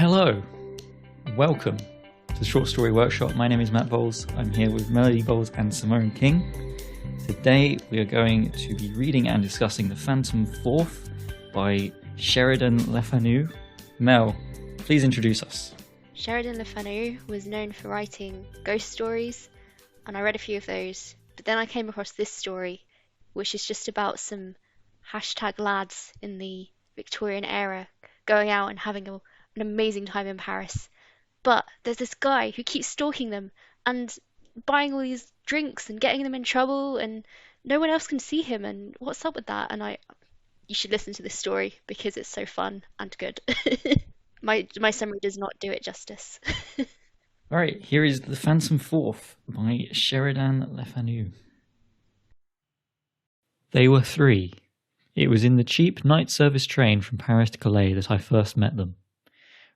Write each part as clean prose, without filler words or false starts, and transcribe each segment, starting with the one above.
Hello, welcome to the Short Story Workshop. My name is Matt Bowles. I'm here with Melody Bowles and Simone King. Today we are going to be reading and discussing The Phantom Fourth by Sheridan Fanu. Mel, please introduce us. Sheridan Fanu was known for writing ghost stories, and I read a few of those, but then I came across this story, which is just about some hashtag lads in the Victorian era going out and having an amazing time in Paris. But there's this guy who keeps stalking them and buying all these drinks and getting them in trouble, and no one else can see him, and what's up with that? And you should listen to this story because it's so fun and good. My summary does not do it justice. Alright, here is The Phantom Fourth by Sheridan Fanu. They were three. It was in the cheap night service train from Paris to Calais that I first met them.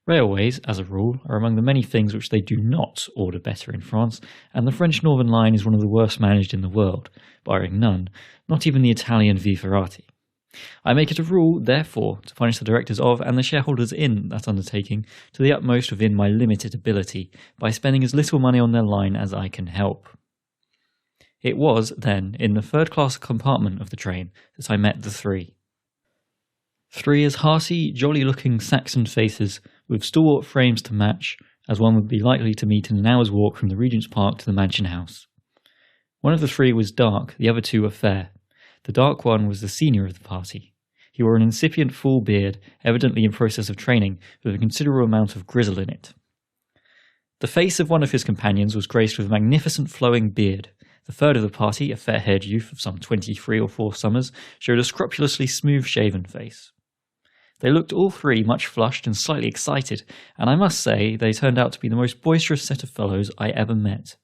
Railways, as a rule, are among the many things which they do not order better in France, and the French Northern Line is one of the worst managed in the world, barring none, not even the Italian Viferati. I make it a rule, therefore, to punish the directors of and the shareholders in that undertaking to the utmost within my limited ability, by spending as little money on their line as I can help. It was, then, in the third-class compartment of the train that I met the three. Three as hearty, jolly-looking Saxon faces, with stalwart frames to match, as one would be likely to meet in an hour's walk from the Regent's Park to the Mansion House. One of the three was dark, the other two were fair. The dark one was the senior of the party. He wore an incipient full beard, evidently in process of training, with a considerable amount of grizzle in it. The face of one of his companions was graced with a magnificent flowing beard. The third of the party, a fair-haired youth of some 23 or 4 summers, showed a scrupulously smooth-shaven face. They looked all three much flushed and slightly excited, and I must say they turned out to be the most boisterous set of fellows I ever met.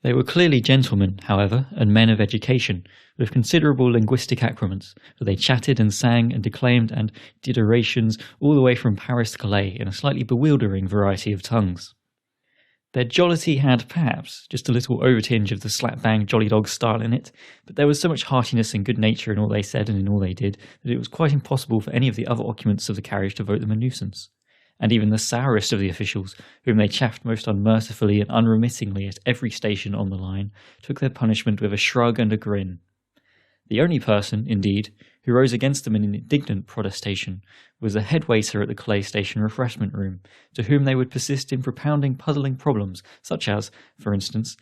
They were clearly gentlemen, however, and men of education, with considerable linguistic acquirements, for they chatted and sang and declaimed and did orations all the way from Paris to Calais in a slightly bewildering variety of tongues. Their jollity had, perhaps, just a little overtinge of the slap-bang jolly dog style in it, but there was so much heartiness and good nature in all they said and in all they did, that it was quite impossible for any of the other occupants of the carriage to vote them a nuisance. And even the sourest of the officials, whom they chaffed most unmercifully and unremittingly at every station on the line, took their punishment with a shrug and a grin. The only person, indeed, who rose against them in indignant protestation was the head waiter at the Calais station refreshment room, to whom they would persist in propounding puzzling problems, such as, for instance,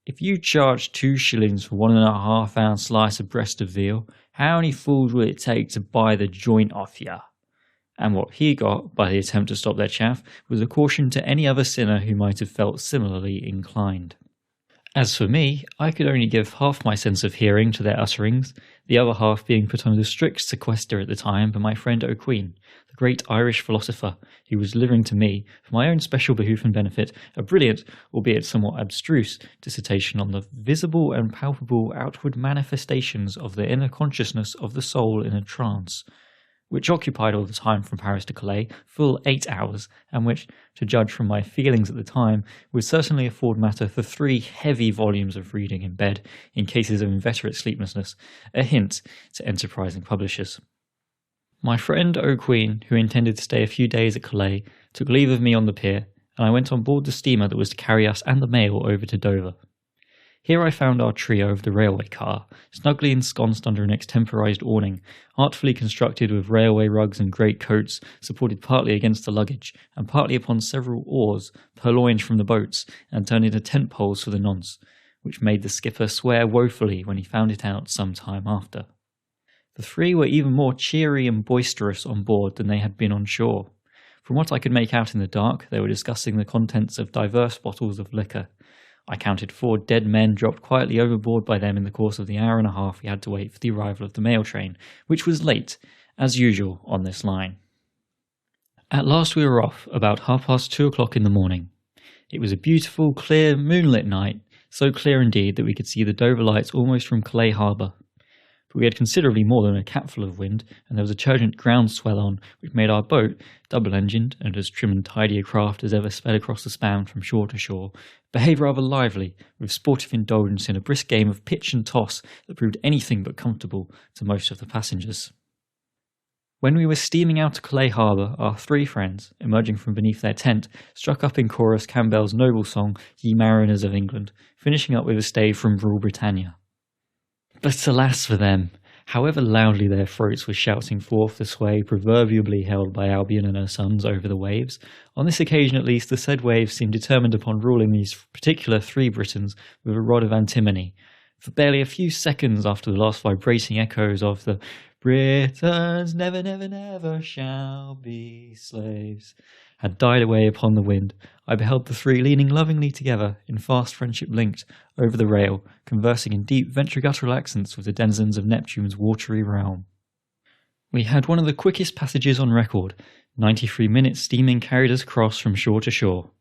if you charge 2 shillings for 1.5 ounce slice of breast of veal, how many fools will it take to buy the joint off ya? And what he got, by the attempt to stop their chaff, was a caution to any other sinner who might have felt similarly inclined. As for me, I could only give half my sense of hearing to their utterings, the other half being put under strict sequester at the time by my friend O'Queen, the great Irish philosopher, who was delivering to me, for my own special behoof and benefit, a brilliant, albeit somewhat abstruse, dissertation on the visible and palpable outward manifestations of the inner consciousness of the soul in a trance, which occupied all the time from Paris to Calais, full 8 hours, and which, to judge from my feelings at the time, would certainly afford matter for 3 heavy volumes of reading in bed, in cases of inveterate sleeplessness, a hint to enterprising publishers. My friend O'Queen, who intended to stay a few days at Calais, took leave of me on the pier, and I went on board the steamer that was to carry us and the mail over to Dover. Here I found our trio of the railway car, snugly ensconced under an extemporised awning, artfully constructed with railway rugs and great coats, supported partly against the luggage, and partly upon several oars, purloined from the boats, and turned into tent poles for the nonce, which made the skipper swear woefully when he found it out some time after. The three were even more cheery and boisterous on board than they had been on shore. From what I could make out in the dark, they were discussing the contents of divers bottles of liquor. I counted 4 dead men dropped quietly overboard by them in the course of the hour and a half we had to wait for the arrival of the mail train, which was late, as usual, on this line. At last we were off, about 2:30 o'clock in the morning. It was a beautiful, clear, moonlit night, so clear indeed that we could see the Dover lights almost from Calais harbour. But we had considerably more than a capful of wind, and there was a turgent groundswell on, which made our boat, double-engined and as trim and tidy a craft as ever sped across the span from shore to shore, behave rather lively, with sportive indulgence in a brisk game of pitch and toss that proved anything but comfortable to most of the passengers. When we were steaming out of Calais harbour, our three friends, emerging from beneath their tent, struck up in chorus Campbell's noble song, Ye Mariners of England, finishing up with a stave from Rule Britannia. But alas for them! However loudly their throats were shouting forth the sway proverbially held by Albion and her sons over the waves, on this occasion at least the said waves seemed determined upon ruling these particular three Britons with a rod of antimony, for barely a few seconds after the last vibrating echoes of the Britons never, never, never shall be slaves had died away upon the wind, I beheld the three leaning lovingly together, in fast friendship linked, over the rail, conversing in deep ventriguttural accents with the denizens of Neptune's watery realm. We had one of the quickest passages on record. 93 minutes steaming carried us across from shore to shore.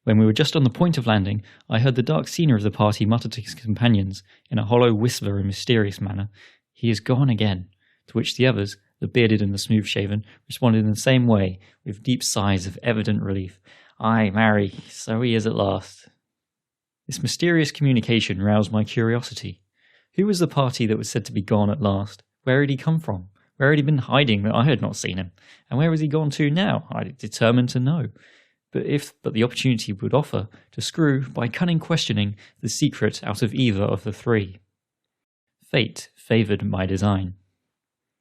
When we were just on the point of landing, I heard the dark senior of the party mutter to his companions, in a hollow whisper and mysterious manner, "He is gone again," to which the others, the bearded and the smooth-shaven, responded in the same way, with deep sighs of evident relief. "Ay, marry, so he is at last." This mysterious communication roused my curiosity. Who was the party that was said to be gone at last? Where had he come from? Where had he been hiding that I had not seen him? And where was he gone to now? I determined to know. But the opportunity would offer, to screw, by cunning questioning, the secret out of either of the three. Fate favoured my design.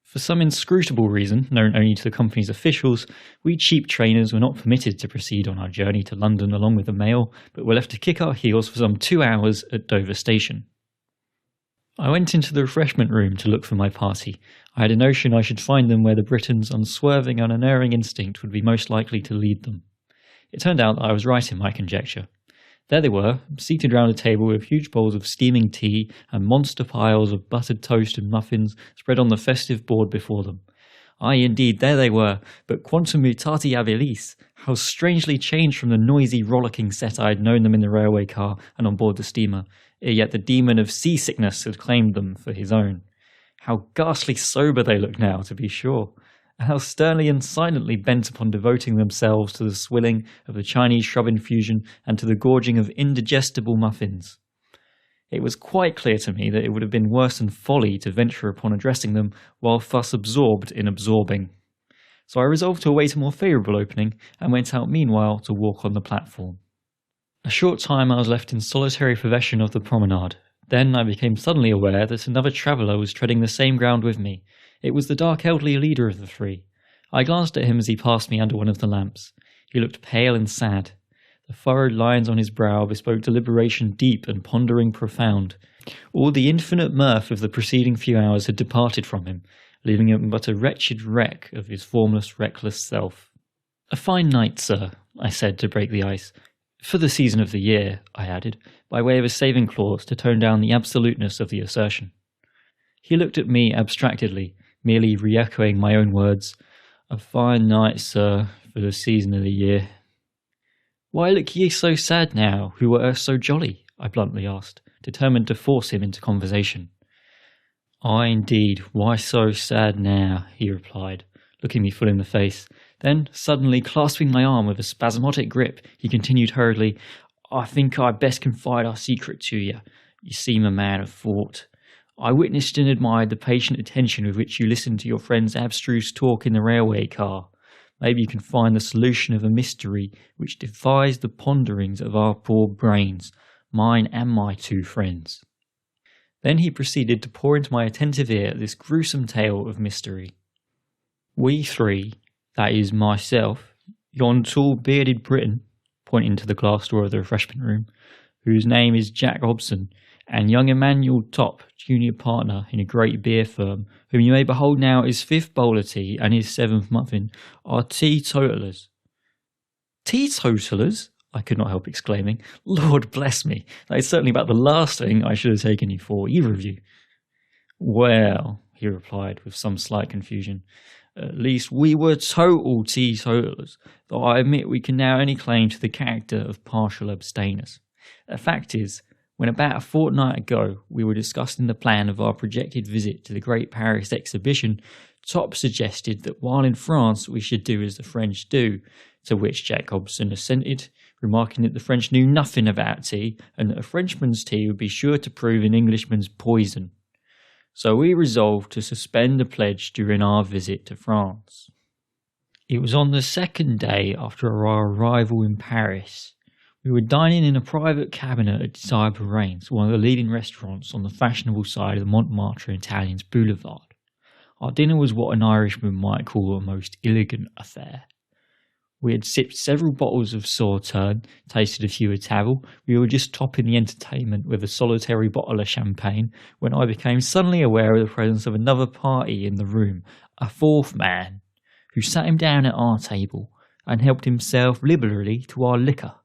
For some inscrutable reason, known only to the company's officials, we cheap trainers were not permitted to proceed on our journey to London along with the mail, but were left to kick our heels for some 2 hours at Dover Station. I went into the refreshment room to look for my party. I had a notion I should find them where the Britons' unswerving and unerring instinct would be most likely to lead them. It turned out that I was right in my conjecture. There they were, seated round a table with huge bowls of steaming tea and monster piles of buttered toast and muffins spread on the festive board before them. Aye, indeed, there they were, but quantum mutati habilis, how strangely changed from the noisy, rollicking set I had known them in the railway car and on board the steamer, ere yet the demon of seasickness had claimed them for his own. How ghastly sober they looked now, to be sure, and how sternly and silently bent upon devoting themselves to the swilling of the Chinese shrub infusion and to the gorging of indigestible muffins. It was quite clear to me that it would have been worse than folly to venture upon addressing them while thus absorbed in absorbing. So I resolved to await a more favourable opening, and went out meanwhile to walk on the platform. A short time I was left in solitary possession of the promenade. Then I became suddenly aware that another traveller was treading the same ground with me. It was the dark elderly leader of the three. I glanced at him as he passed me under one of the lamps. He looked pale and sad. The furrowed lines on his brow bespoke deliberation deep and pondering profound. All the infinite mirth of the preceding few hours had departed from him, leaving him but a wretched wreck of his formless, reckless self. "A fine night, sir," I said to break the ice. "For the season of the year," I added, by way of a saving clause to tone down the absoluteness of the assertion. He looked at me abstractedly, merely re-echoing my own words. "A fine night, sir, for the season of the year." "Why look ye so sad now, who were erst so jolly?" I bluntly asked, determined to force him into conversation. "Ay, indeed, why so sad now?" he replied, looking me full in the face. Then, suddenly clasping my arm with a spasmodic grip, he continued hurriedly, "I think I'd best confide our secret to you. You seem a man of thought. I witnessed and admired the patient attention with which you listened to your friend's abstruse talk in the railway car. Maybe you can find the solution of a mystery which defies the ponderings of our poor brains, mine and my two friends." Then he proceeded to pour into my attentive ear this gruesome tale of mystery. "We three, that is myself, yon tall bearded Briton," pointing to the glass door of the refreshment room, "whose name is Jack Hobson, and young Emmanuel Top, junior partner in a great beer firm, whom you may behold now his fifth bowl of tea and his seventh muffin, are teetotalers." "Teetotalers?" I could not help exclaiming. "Lord bless me, that is certainly about the last thing I should have taken you for, either of you." "Well," he replied with some slight confusion, "at least we were total teetotalers, though I admit we can now only claim to the character of partial abstainers. The fact is, when about a fortnight ago we were discussing the plan of our projected visit to the Great Paris Exhibition, Top suggested that while in France we should do as the French do, to which Jack Hobson assented, remarking that the French knew nothing about tea, and that a Frenchman's tea would be sure to prove an Englishman's poison. so we resolved to suspend the pledge during our visit to France. It was on the second day after our arrival in Paris. We were dining in a private cabinet at Desire Bourrain's, one of the leading restaurants on the fashionable side of the Montmartre Italians Boulevard. Our dinner was what an Irishman might call a most elegant affair. We had sipped several bottles of Sauterne, tasted a few at table. We were just topping the entertainment with a solitary bottle of champagne when I became suddenly aware of the presence of another party in the room, a fourth man, who sat him down at our table and helped himself liberally to our liquor.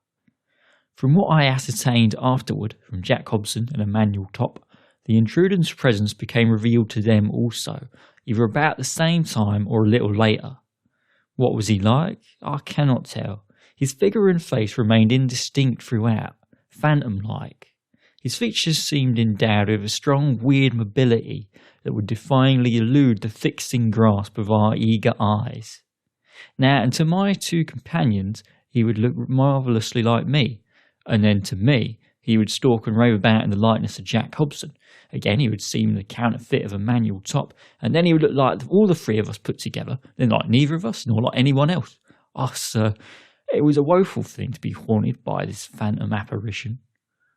From what I ascertained afterward from Jack Hobson and Emmanuel Top, the intruder's presence became revealed to them also, either about the same time or a little later. What was he like? I cannot tell. His figure and face remained indistinct throughout, phantom-like. His features seemed endowed with a strong, weird mobility that would defyingly elude the fixing grasp of our eager eyes. Now, and to my two companions, he would look marvellously like me, and then to me, he would stalk and rave about in the likeness of Jack Hobson. Again, he would seem the counterfeit of Emmanuel Top, and then he would look like all the three of us put together, then like neither of us, nor like anyone else. Ah, sir, it was a woeful thing to be haunted by this phantom apparition.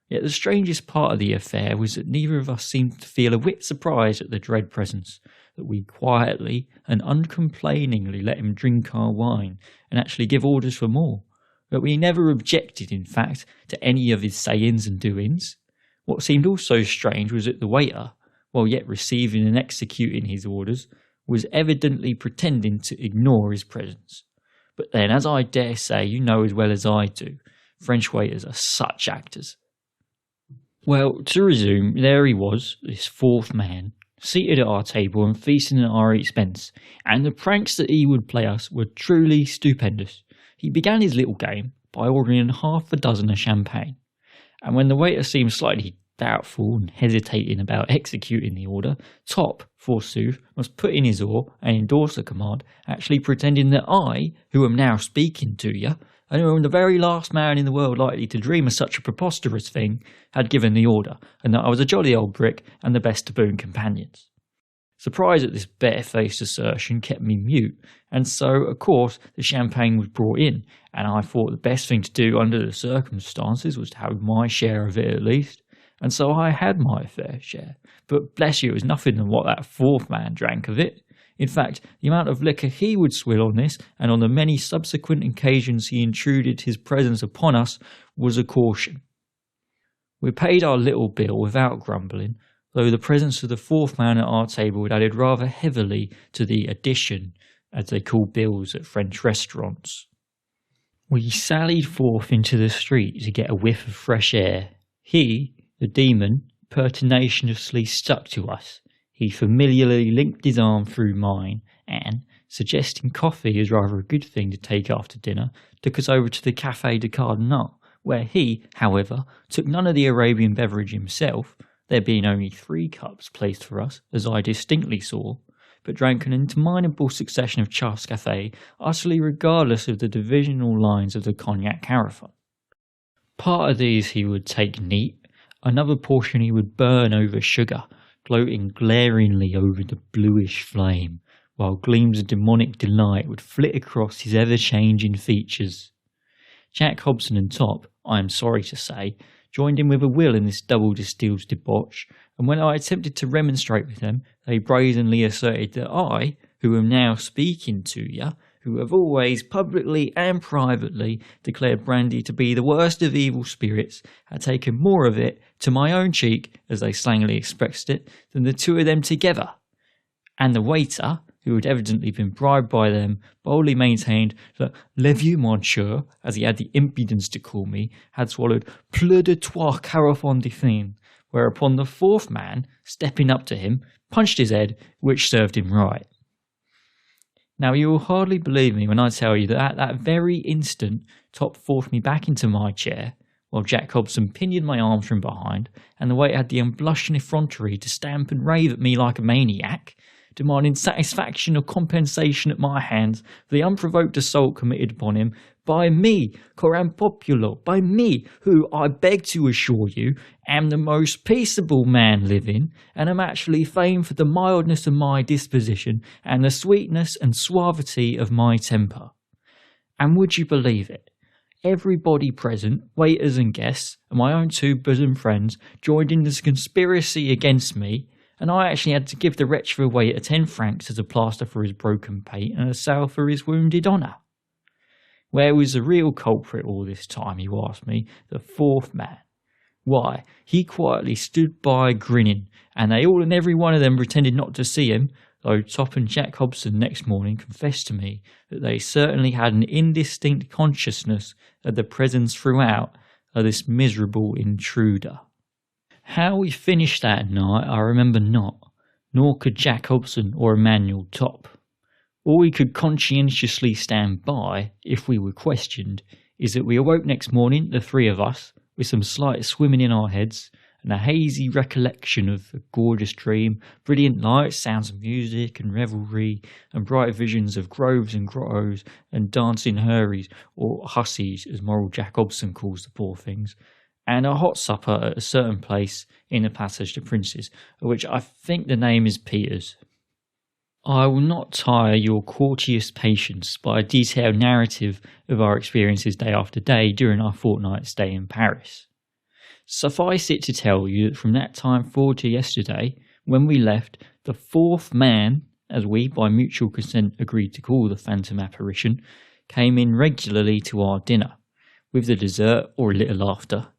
Yet the strangest part of the affair was that neither of us seemed to feel a whit surprised at the dread presence, that we quietly and uncomplainingly let him drink our wine, and actually give orders for more. But we never objected, in fact, to any of his sayings and doings. What seemed also strange was that the waiter, while yet receiving and executing his orders, was evidently pretending to ignore his presence. But then, as I dare say you know as well as I do, French waiters are such actors. Well, to resume, there he was, this fourth man, seated at our table and feasting at our expense, and the pranks that he would play us were truly stupendous. He began his little game by ordering half a dozen of champagne, and when the waiter seemed slightly doubtful and hesitating about executing the order, Top, forsooth, must put in his oar and endorse the command, actually pretending that I, who am now speaking to you, and who am the very last man in the world likely to dream of such a preposterous thing, had given the order, and that I was a jolly old brick and the best of boon companions. Surprise at this barefaced assertion kept me mute, and so, of course, the champagne was brought in, and I thought the best thing to do under the circumstances was to have my share of it at least, and so I had my fair share. But bless you, it was nothing than what that fourth man drank of it. In fact, the amount of liquor he would swill on this, and on the many subsequent occasions he intruded his presence upon us, was a caution. We paid our little bill without grumbling, though the presence of the fourth man at our table had added rather heavily to the addition, as they call bills at French restaurants. We sallied forth into the street to get a whiff of fresh air. He, the demon, pertinaciously stuck to us. He familiarly linked his arm through mine, and, suggesting coffee as rather a good thing to take after dinner, took us over to the Café de Cardinal, where he, however, took none of the Arabian beverage himself, there being only 3 cups placed for us, as I distinctly saw, but drank an interminable succession of chasse café, utterly regardless of the divisional lines of the cognac carafe. Part of these he would take neat, another portion he would burn over sugar, gloating glaringly over the bluish flame, while gleams of demonic delight would flit across his ever-changing features. Jack Hobson and Top, I am sorry to say, joined in with a will in this double-distilled debauch, and when I attempted to remonstrate with them, they brazenly asserted that I, who am now speaking to you, who have always publicly and privately declared brandy to be the worst of evil spirits, had taken more of it to my own cheek, as they slangily expressed it, than the 2 of them together. And the waiter, who had evidently been bribed by them, boldly maintained that le vieux monsieur, as he had the impudence to call me, had swallowed plus de 3 carafons de fin, whereupon the fourth man, stepping up to him, punched his head, which served him right. Now you will hardly believe me when I tell you that at that very instant Top forced me back into my chair, while Jack Hobson pinioned my arms from behind, and the waiter had the unblushing effrontery to stamp and rave at me like a maniac, demanding satisfaction or compensation at my hands for the unprovoked assault committed upon him By me, coram populo, by me, who, I beg to assure you, am the most peaceable man living, and am actually famed for the mildness of my disposition, and the sweetness and suavity of my temper. And would you believe it? Everybody present, waiters and guests, and my own two bosom friends, joined in this conspiracy against me, and I actually had to give the wretch of a waiter 10 francs as a plaster for his broken pate and a salve for his wounded honour. Where was the real culprit all this time, you ask me? The fourth man. Why, he quietly stood by grinning, and they all and every one of them pretended not to see him, though Top and Jack Hobson next morning confessed to me that they certainly had an indistinct consciousness of the presence throughout of this miserable intruder. How we finished that night I remember not, nor could Jack Hobson or Emmanuel Top. All we could conscientiously stand by, if we were questioned, is that we awoke next morning, the three of us, with some slight swimming in our heads, and a hazy recollection of a gorgeous dream, brilliant lights, sounds of music and revelry, and bright visions of groves and grottos, and dancing hurries, or hussies, as moral Jack Hobson calls the poor things, and a hot supper at a certain place in the Passage to Princes, of which I think the name is Peter's. I will not tire your courteous patience by a detailed narrative of our experiences day after day during our fortnight stay in Paris. Suffice it to tell you that from that time forward to yesterday, when we left, the fourth man, as we by mutual consent agreed to call the phantom apparition, came in regularly to our dinner, with the dessert or a little after,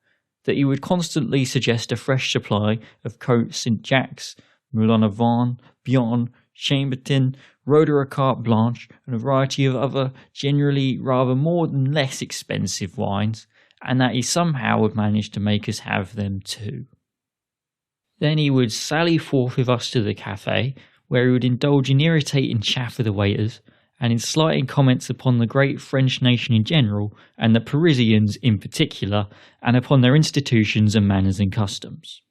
that he would constantly suggest a fresh supply of Cote St. Jacques, Moulin à Vent, Bion, Chambertin, Rhoda Carte Blanche, and a variety of other, generally rather more than less expensive wines, and that he somehow would manage to make us have them too. Then he would sally forth with us to the cafe, where he would indulge in irritating chaff with the waiters, and in slighting comments upon the great French nation in general, and the Parisians in particular, and upon their institutions and manners and customs.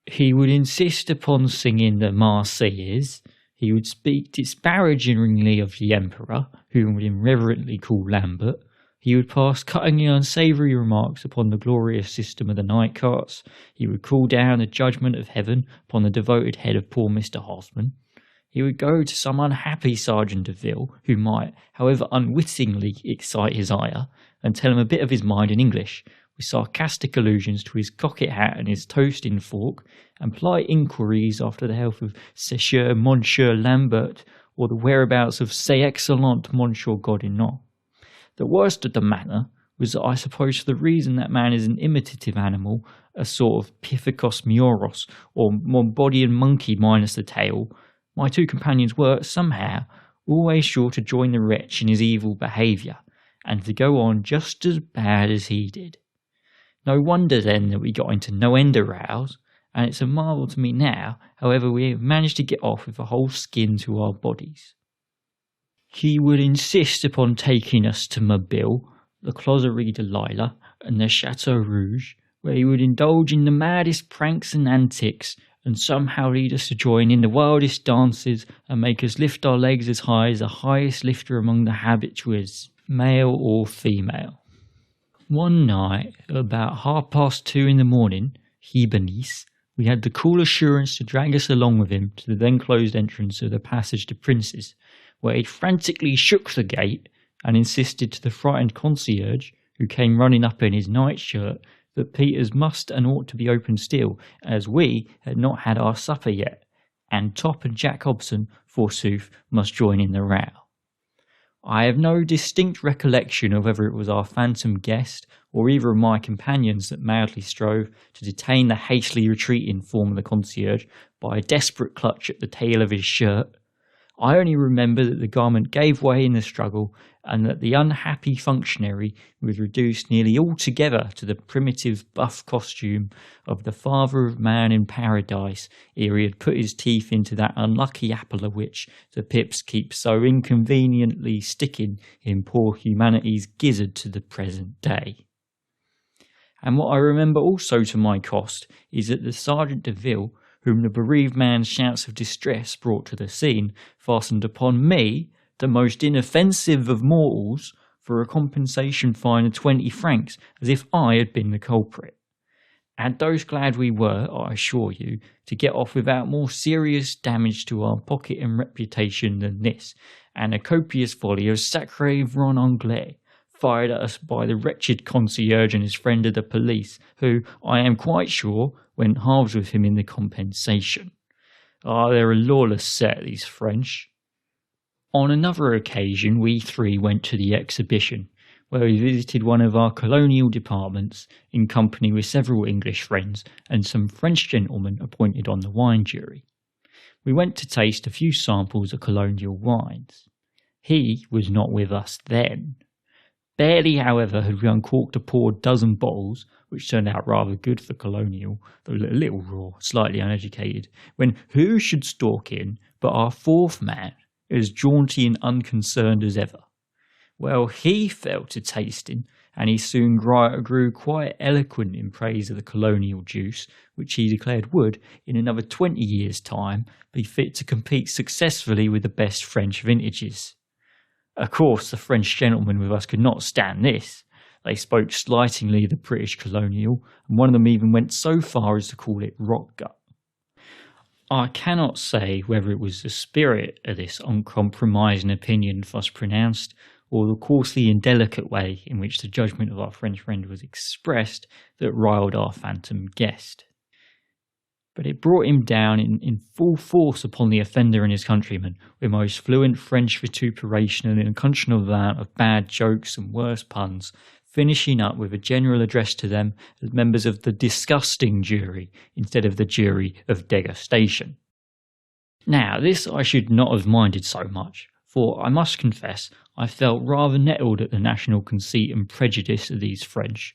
He would insist upon singing the Marseillaise. He would speak disparagingly of the Emperor, whom he would irreverently call Lambert. He would pass cuttingly unsavoury remarks upon the glorious system of the night carts. He would call down the judgment of heaven upon the devoted head of poor Mr. Hosman. He would go to some unhappy Sergeant de Ville, who might, however unwittingly, excite his ire, and tell him a bit of his mind in English, with sarcastic allusions to his cocked hat and his toast in fork, and polite inquiries after the health of Monsieur Monsieur Lambert, or the whereabouts of C'est Excellent Monsieur Godinon. The worst of the matter was that I suppose for the reason that man is an imitative animal, a sort of Pithecus mioros, or Mombodian monkey minus the tail, my two companions were, somehow, always sure to join the wretch in his evil behaviour, and to go on just as bad as he did. No wonder then that we got into no end of rows, and it's a marvel to me now, however, we have managed to get off with a whole skin to our bodies. He would insist upon taking us to Mobile, the Closerie de Lila, and the Chateau Rouge, where he would indulge in the maddest pranks and antics, and somehow lead us to join in the wildest dances, and make us lift our legs as high as the highest lifter among the habitués, male or female. One night, at about 2:30 in the morning, Bernice, we had the cool assurance to drag us along with him to the then closed entrance of the Passage to Princes, where he frantically shook the gate and insisted to the frightened concierge, who came running up in his nightshirt, that Peter's must and ought to be open still, as we had not had our supper yet, and Top and Jack Hobson, forsooth, must join in the row. I have no distinct recollection of whether it was our phantom guest or either of my companions that madly strove to detain the hastily retreating form of the concierge by a desperate clutch at the tail of his shirt. I only remember that the garment gave way in the struggle, and that the unhappy functionary was reduced nearly altogether to the primitive buff costume of the father of man in paradise, ere he had put his teeth into that unlucky apple of which the pips keep so inconveniently sticking in poor humanity's gizzard to the present day. And what I remember also to my cost is that the Sergeant de Ville, whom the bereaved man's shouts of distress brought to the scene, fastened upon me, the most inoffensive of mortals, for a compensation fine of 20 francs, as if I had been the culprit. And those glad we were, I assure you, to get off without more serious damage to our pocket and reputation than this, and a copious volley of sacre vron anglais fired at us by the wretched concierge and his friend of the police, who, I am quite sure, went halves with him in the compensation. Ah, they're a lawless set, these French. On another occasion, we three went to the exhibition, where we visited one of our colonial departments in company with several English friends and some French gentlemen appointed on the wine jury. We went to taste a few samples of colonial wines. He was not with us then. Barely, however, had we uncorked a poor dozen bottles, which turned out rather good for colonial, though a little raw, slightly uneducated, when who should stalk in but our fourth man, as jaunty and unconcerned as ever. Well, he fell to tasting, and he soon grew quite eloquent in praise of the colonial juice, which he declared would, in another 20 years' time, be fit to compete successfully with the best French vintages. Of course, the French gentlemen with us could not stand this. They spoke slightingly of the British colonial, and one of them even went so far as to call it rotgut. I cannot say whether it was the spirit of this uncompromising opinion thus pronounced, or the coarsely indelicate way in which the judgment of our French friend was expressed, that riled our phantom guest. But it brought him down in full force upon the offender and his countrymen, with most fluent French vituperation and an unconscionable amount of bad jokes and worse puns, finishing up with a general address to them as members of the disgusting jury instead of the jury of degustation. Now, this I should not have minded so much, for I must confess I felt rather nettled at the national conceit and prejudice of these French.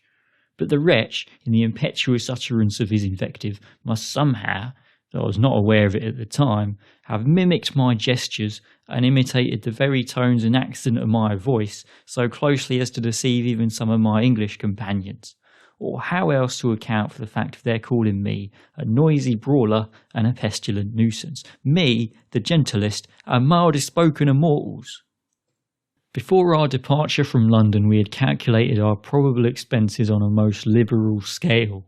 But the wretch, in the impetuous utterance of his invective, must somehow, though I was not aware of it at the time, have mimicked my gestures and imitated the very tones and accent of my voice so closely as to deceive even some of my English companions. Or how else to account for the fact of their calling me a noisy brawler and a pestilent nuisance, me, the gentlest and mildest spoken of mortals? Before our departure from London, we had calculated our probable expenses on a most liberal scale,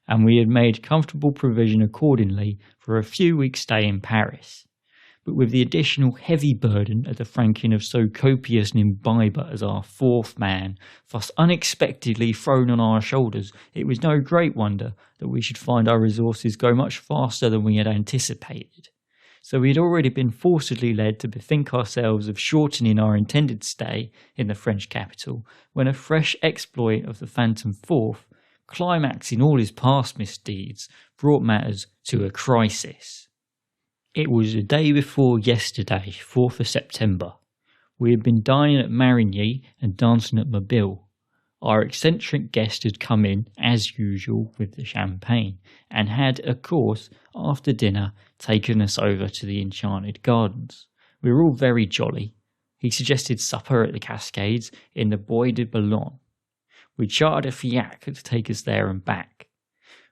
and we had made comfortable provision accordingly for a few weeks' stay in Paris. But with the additional heavy burden of the franking of so copious an imbiber as our fourth man thus unexpectedly thrown on our shoulders, it was no great wonder that we should find our resources go much faster than we had anticipated. So we had already been forcibly led to bethink ourselves of shortening our intended stay in the French capital, when a fresh exploit of the Phantom Fourth, climaxing all his past misdeeds, brought matters to a crisis. It was the day before yesterday, 4th of September. We had been dining at Marigny and dancing at Mobile. Our eccentric guest had come in, as usual, with the champagne, and had, of course, after dinner, taken us over to the Enchanted Gardens. We were all very jolly. He suggested supper at the Cascades in the Bois de Boulogne. We chartered a fiacre to take us there and back.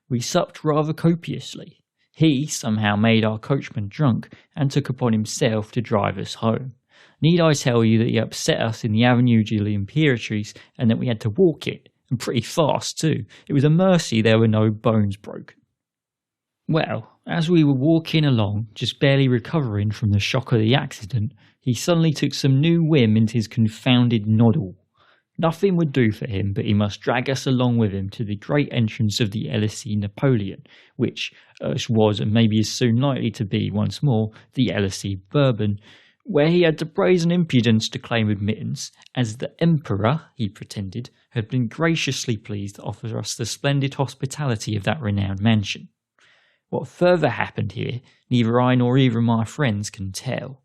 We supped rather copiously. He somehow made our coachman drunk and took upon himself to drive us home. Need I tell you that he upset us in the Avenue de l'Impératrice and that we had to walk it, and pretty fast too. It was a mercy there were no bones broken. Well, as we were walking along, just barely recovering from the shock of the accident, he suddenly took some new whim into his confounded noddle. Nothing would do for him but he must drag us along with him to the great entrance of the Elysee Napoleon, which was and maybe is soon likely to be once more the Elysee Bourbon, where he had the brazen impudence to claim admittance, as the Emperor, he pretended, had been graciously pleased to offer us the splendid hospitality of that renowned mansion. What further happened here, neither I nor either of my friends can tell.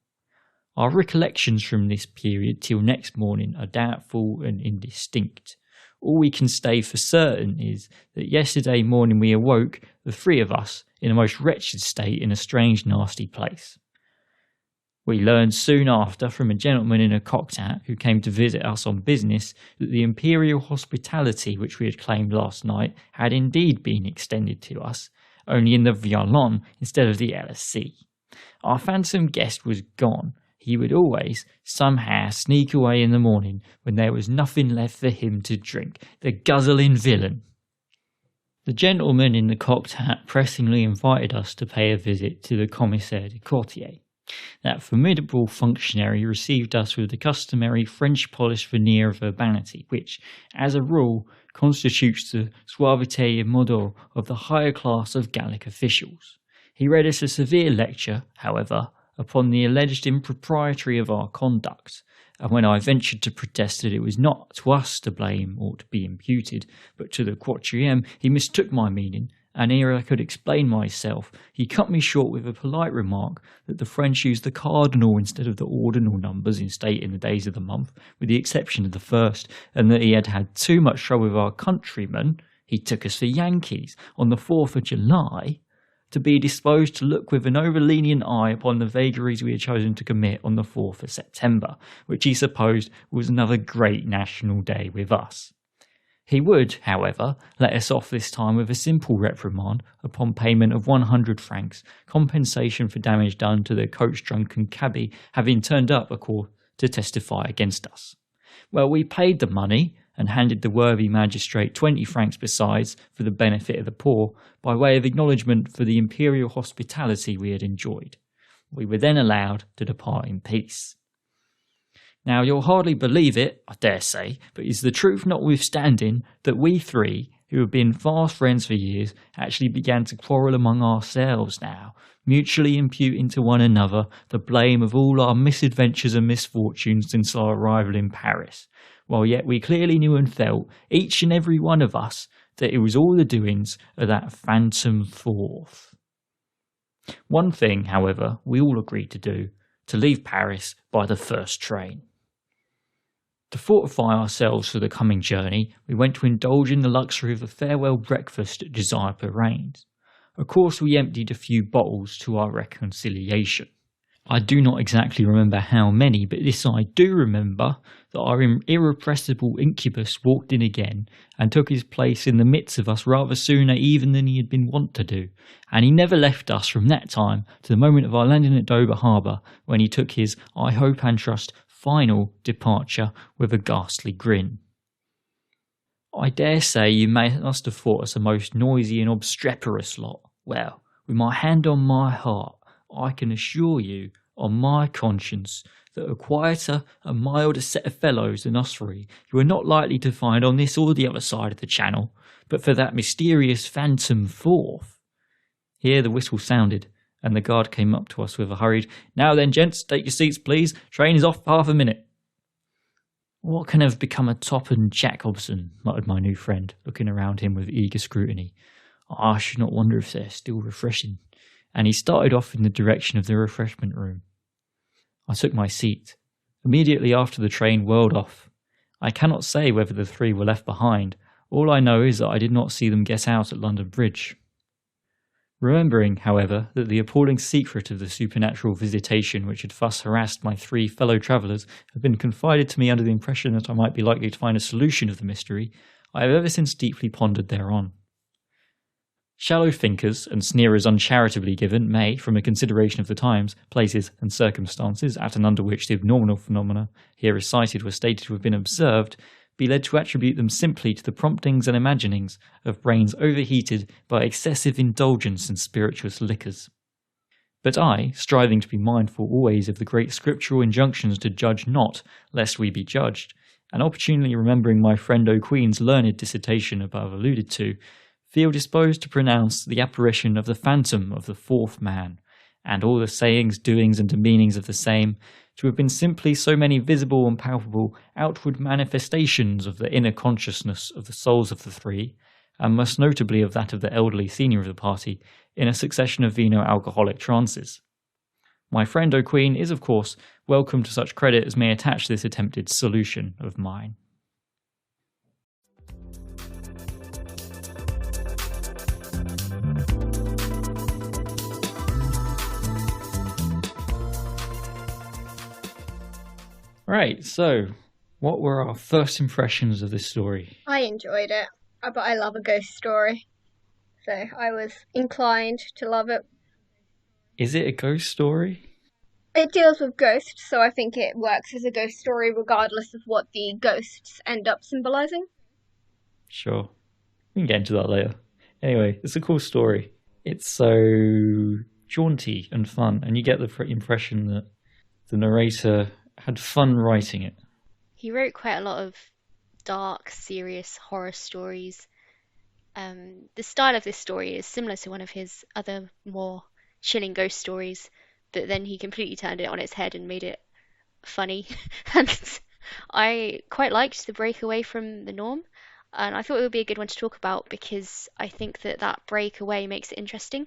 Our recollections from this period till next morning are doubtful and indistinct. All we can say for certain is that yesterday morning we awoke, the three of us, in a most wretched state in a strange nasty place. We learned soon after from a gentleman in a cocked hat who came to visit us on business that the imperial hospitality which we had claimed last night had indeed been extended to us, only in the Violon instead of the Elysee. Our phantom guest was gone. he would always, somehow, sneak away in the morning when there was nothing left for him to drink. The guzzling villain. The gentleman in the cocked hat pressingly invited us to pay a visit to the commissaire de quartier. That formidable functionary received us with the customary French-polished veneer of urbanity, which, as a rule, constitutes the suavité immodale of the higher class of Gallic officials. He read us a severe lecture, however, upon the alleged impropriety of our conduct, and when I ventured to protest that it was not to us to blame or to be imputed, but to the quatrième, he mistook my meaning, and ere I could explain myself, he cut me short with a polite remark that the French used the cardinal instead of the ordinal numbers in stating the days of the month, with the exception of the first, and that he had had too much trouble with our countrymen, he took us for Yankees, on the 4th of July, to be disposed to look with an over-lenient eye upon the vagaries we had chosen to commit on the 4th of September, which he supposed was another great national day with us. He would, however, let us off this time with a simple reprimand upon payment of 100 francs, compensation for damage done to the coach-drunken cabby having turned up, of course, to testify against us. Well, we paid the money, and handed the worthy magistrate 20 francs besides for the benefit of the poor, by way of acknowledgment for the imperial hospitality we had enjoyed. We were then allowed to depart in peace. Now, you'll hardly believe it, I dare say, but is the truth notwithstanding that we three, who have been fast friends for years, actually began to quarrel among ourselves now, mutually imputing to one another the blame of all our misadventures and misfortunes since our arrival in Paris, while yet we clearly knew and felt, each and every one of us, that it was all the doings of that phantom fourth. One thing, however, we all agreed to do, to leave Paris by the first train. To fortify ourselves for the coming journey, we went to indulge in the luxury of a farewell breakfast at Desire Perrain's. Of course, we emptied a few bottles to our reconciliation. I do not exactly remember how many, but this I do remember, that our irrepressible incubus walked in again and took his place in the midst of us rather sooner even than he had been wont to do, and he never left us from that time to the moment of our landing at Dover Harbour, when he took his, I hope and trust, final departure with a ghastly grin. I dare say you must have thought us a most noisy and obstreperous lot. Well, with my hand on my heart, I can assure you, on my conscience, that a quieter and milder set of fellows than us three you are not likely to find on this or the other side of the channel, but for that mysterious phantom fourth. Here the whistle sounded, and the guard came up to us with a hurried, "Now then, gents, take your seats, please. Train is off half a minute." "What can have become of Top and Jacobson?" muttered my new friend, looking around him with eager scrutiny. "I should not wonder if they're still refreshing." And he started off in the direction of the refreshment room. I took my seat. Immediately after the train whirled off. I cannot say whether the three were left behind. All I know is that I did not see them get out at London Bridge. Remembering, however, that the appalling secret of the supernatural visitation which had thus harassed my three fellow travellers had been confided to me under the impression that I might be likely to find a solution of the mystery, I have ever since deeply pondered thereon. Shallow thinkers and sneerers uncharitably given may, from a consideration of the times, places, and circumstances at and under which the abnormal phenomena here recited were stated to have been observed, be led to attribute them simply to the promptings and imaginings of brains overheated by excessive indulgence in spirituous liquors. But I, striving to be mindful always of the great scriptural injunctions to judge not, lest we be judged, and opportunely remembering my friend O'Queen's learned dissertation above alluded to, feel disposed to pronounce the apparition of the phantom of the fourth man, and all the sayings, doings, and demeanings of the same, to have been simply so many visible and palpable outward manifestations of the inner consciousness of the souls of the three, and most notably of that of the elderly senior of the party, in a succession of vino-alcoholic trances. My friend O'Queen is, of course, welcome to such credit as may attach this attempted solution of mine. Right, so what were our first impressions of this story? I enjoyed it, but I love a ghost story, so I was inclined to love it. Is it a ghost story? It deals with ghosts, so I think it works as a ghost story regardless of what the ghosts end up symbolizing. Sure. We can get into that later. Anyway, it's a cool story. It's so jaunty and fun, and you get the impression that the narrator had fun writing it. He wrote quite a lot of dark, serious horror stories. The style of this story is similar to one of his other more chilling ghost stories, but then he completely turned it on its head and made it funny. And I quite liked the break away from the norm, and I thought it would be a good one to talk about because I think that that break away makes it interesting.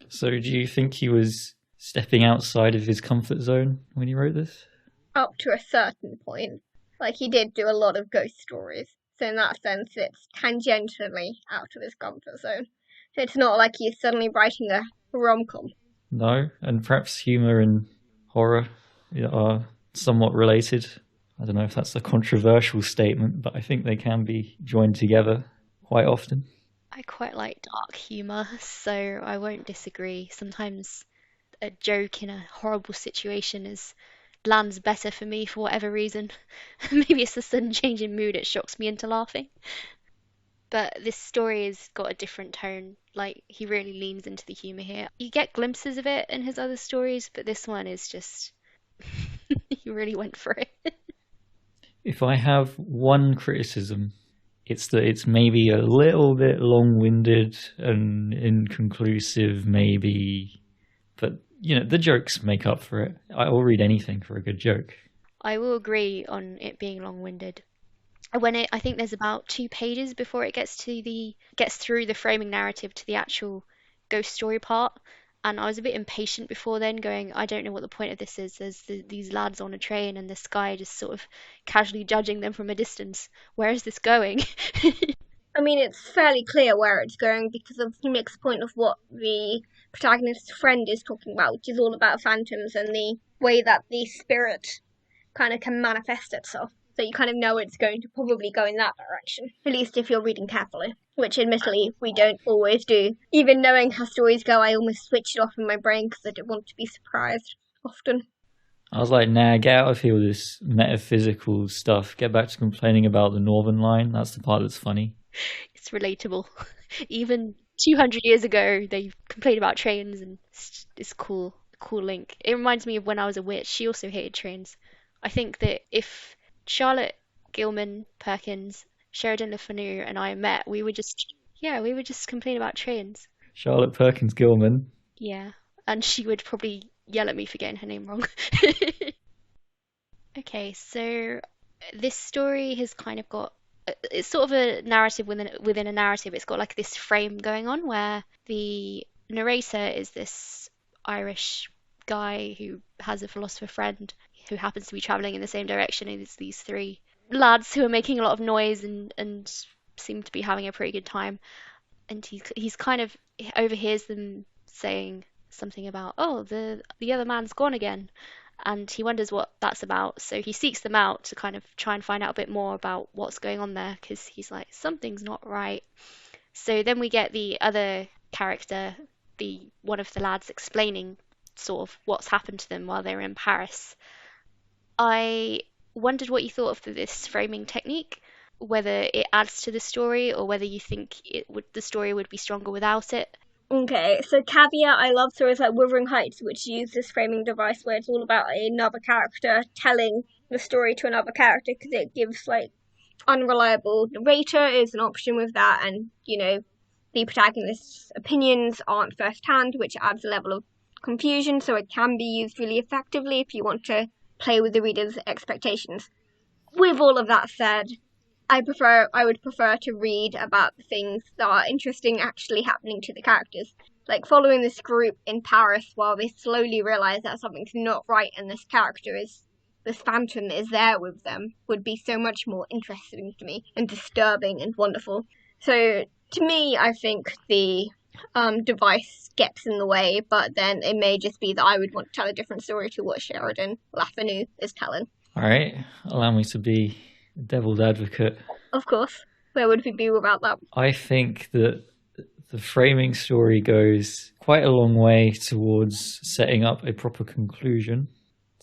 So, do you think he was stepping outside of his comfort zone when he wrote this? Up to a certain point. Like, he did do a lot of ghost stories, so in that sense, it's tangentially out of his comfort zone. It's not like he's suddenly writing a rom-com. No, and perhaps humour and horror are somewhat related. I don't know if that's a controversial statement, but I think they can be joined together quite often. I quite like dark humour, so I won't disagree. Sometimes a joke in a horrible situation is lands better for me for whatever reason. Maybe it's the sudden change in mood, it shocks me into laughing. But this story has got a different tone. Like, he really leans into the humour here. You get glimpses of it in his other stories, but this one is just. He really went for it. If I have one criticism, it's that it's maybe a little bit long-winded and inconclusive, maybe. But, the jokes make up for it. I will read anything for a good joke. I will agree on it being long-winded. I think there's about 2 pages before it gets through the framing narrative to the actual ghost story part, and I was a bit impatient before then, going, I don't know what the point of this is. There's these lads on a train, and this guy just sort of casually judging them from a distance. Where is this going? I mean, it's fairly clear where it's going because he makes a point of what the protagonist's friend is talking about, which is all about phantoms and the way that the spirit kind of can manifest itself. So you kind of know it's going to probably go in that direction, at least if you're reading carefully, which admittedly we don't always do. Even knowing how stories go, I almost switch it off in my brain because I don't want to be surprised often. I was like, nah, get out of here with this metaphysical stuff. Get back to complaining about the Northern Line. That's the part that's funny. It's relatable. Even 200 years ago, they complained about trains, and it's cool. Cool link. It reminds me of when I was a witch. She also hated trains. I think that if Charlotte Gilman Perkins, Sheridan Le Fanu, and I met, we would just complain about trains. Charlotte Perkins Gilman. Yeah, and she would probably yell at me for getting her name wrong. Okay, so this story has kind of got it's sort of a narrative within a narrative. It's got like this frame going on where the narrator is this Irish guy who has a philosopher friend who happens to be traveling in the same direction, and it's these 3 lads who are making a lot of noise and seem to be having a pretty good time. And he's kind of overhears them saying something about, oh, the other man's gone again, and he wonders what that's about. So he seeks them out to kind of try and find out a bit more about what's going on there, because he's like, something's not right. So then we get the other character, the one of the lads, explaining sort of what's happened to them while they're in Paris. I wondered what you thought of this framing technique, whether it adds to the story or whether you think the story would be stronger without it. Okay, so caveat, I love stories like Wuthering Heights, which use this framing device where it's all about another character telling the story to another character, because it gives, like, unreliable narrator is an option with that, and, the protagonist's opinions aren't first-hand, which adds a level of confusion, so it can be used really effectively if you want to play with the reader's expectations. With all of that said, I would prefer to read about the things that are interesting actually happening to the characters. Like following this group in Paris while they slowly realise that something's not right and this phantom is there with them would be so much more interesting to me and disturbing and wonderful. So to me, I think the device gets in the way, but then it may just be that I would want to tell a different story to what Sheridan Le Fanu is telling. All right, allow me to be devil's advocate. Of course. Where would we be without that? I think that the framing story goes quite a long way towards setting up a proper conclusion.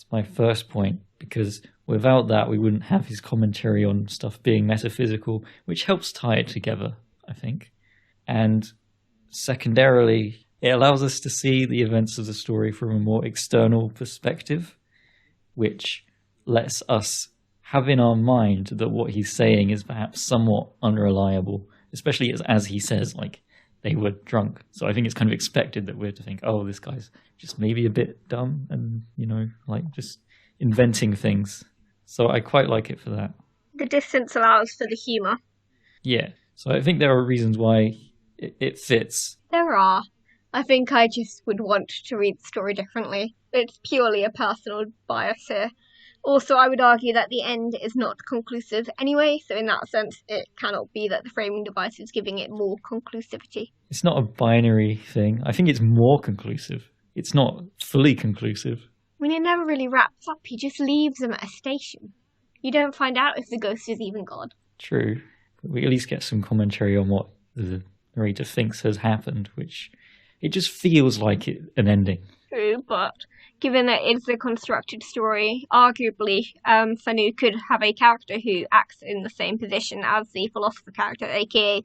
It's my first point, because without that, we wouldn't have his commentary on stuff being metaphysical, which helps tie it together, I think. And secondarily, it allows us to see the events of the story from a more external perspective, which lets us have in our mind that what he's saying is perhaps somewhat unreliable, especially as he says, like, they were drunk. So I think it's kind of expected that we're to think, oh, this guy's just maybe a bit dumb and, like just inventing things. So I quite like it for that. The distance allows for the humour. Yeah. So I think there are reasons why it fits. There are. I think I just would want to read the story differently. It's purely a personal bias here. Also, I would argue that the end is not conclusive anyway, so in that sense, it cannot be that the framing device is giving it more conclusivity. It's not a binary thing. I think it's more conclusive. It's not fully conclusive. I mean, it never really wraps up. He just leaves them at a station. You don't find out if the ghost is even God. True. But we at least get some commentary on what the narrator thinks has happened, which it just feels like an ending. True, but given that it's a constructed story, arguably Fanu could have a character who acts in the same position as the philosopher character, aka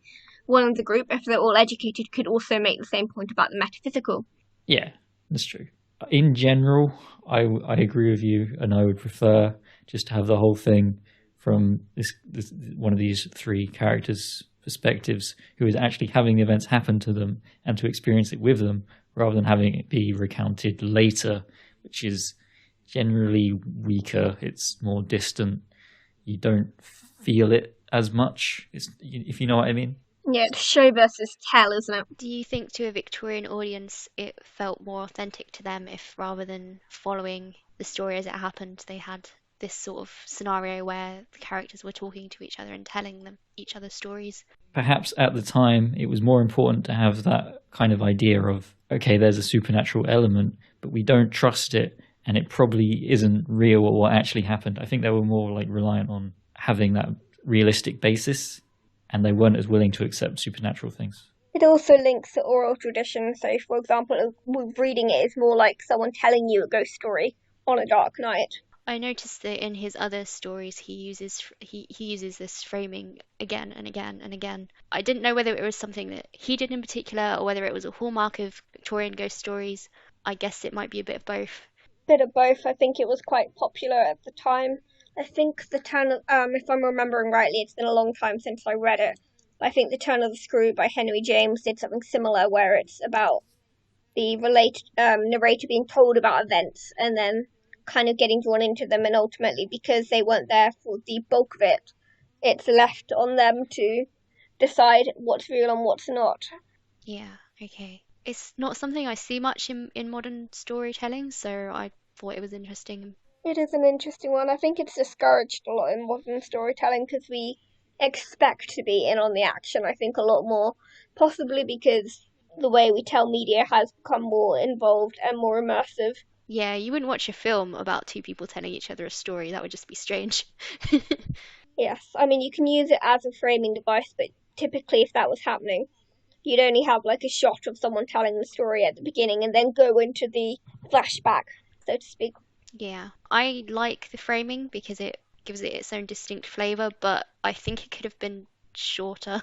one of the group, if they're all educated, could also make the same point about the metaphysical. Yeah, that's true. In general, I agree with you, and I would prefer just to have the whole thing from this one of these three characters' perspectives, who is actually having the events happen to them and to experience it with them, rather than having it be recounted later, which is generally weaker. It's more distant. You don't feel it as much, if you know what I mean. Yeah, it's show versus tell, isn't it? Do you think to a Victorian audience it felt more authentic to them if, rather than following the story as it happened, they had this sort of scenario where the characters were talking to each other and telling them each other's stories? Perhaps at the time it was more important to have that kind of idea of, okay, there's a supernatural element, but we don't trust it, and it probably isn't real or what actually happened. I think they were more like reliant on having that realistic basis, and they weren't as willing to accept supernatural things. It also links to oral tradition. So, for example, reading it is more like someone telling you a ghost story on a dark night. I noticed that in his other stories he uses this framing again and again and again. I didn't know whether it was something that he did in particular or whether it was a hallmark of Victorian ghost stories. I guess it might be a bit of both. Bit of both. I think it was quite popular at the time. I think the turn of, if I'm remembering rightly, it's been a long time since I read it. I think The Turn of the Screw by Henry James did something similar, where it's about the narrator being told about events and then kind of getting drawn into them, and ultimately, because they weren't there for the bulk of it, it's left on them to decide what's real and what's not. Yeah, okay. It's not something I see much in modern storytelling, so I thought it was interesting. It is an interesting one. I think it's discouraged a lot in modern storytelling because we expect to be in on the action, I think, a lot more, possibly because the way we tell media has become more involved and more immersive. Yeah, you wouldn't watch a film about two people telling each other a story. That would just be strange. Yes, I mean, you can use it as a framing device, but typically if that was happening, you'd only have like a shot of someone telling the story at the beginning and then go into the flashback, so to speak. Yeah, I like the framing because it gives it its own distinct flavour, but I think it could have been shorter.